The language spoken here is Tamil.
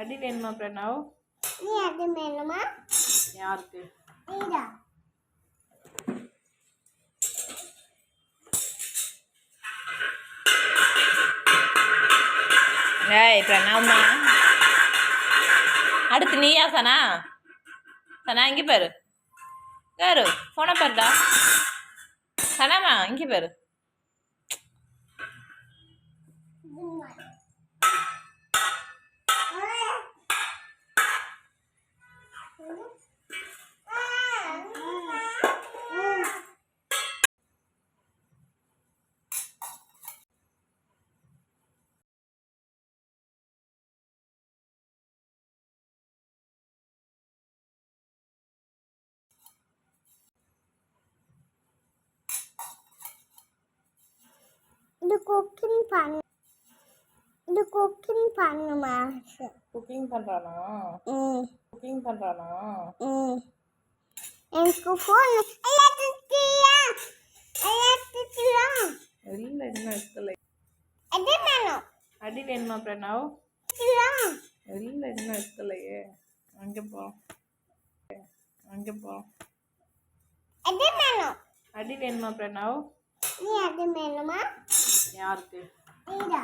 அடி வேணுமா பிரணவ்? நீ அடி வேணுமா? யாருக்கு? நீடா. ஏய் பிரணவ்மா, அடுத்து நீயா சனா? சனா இங்கே பாரு, யாரு போன பாருடா. சனாமா இங்கே பாரு. இது குக்கிங் பண்ணுமா? குக்கிங் பண்றானா? குக்கிங் பண்றானா? எனக்கு ஃபோன் எலக்ட்ரிசிட்டியா இல்லை இன்னும் எடுக்கலை. அடி வேணும். அடி வேணுமா பிரணவ்? இல்லை இன்னும் எடுக்கலையே. அங்கே போ, அங்கே போ. அடி வேணும். அடி வேணுமா பிரணவ்? நீ அடி வேணுமா? யாருக்கு? நீடா.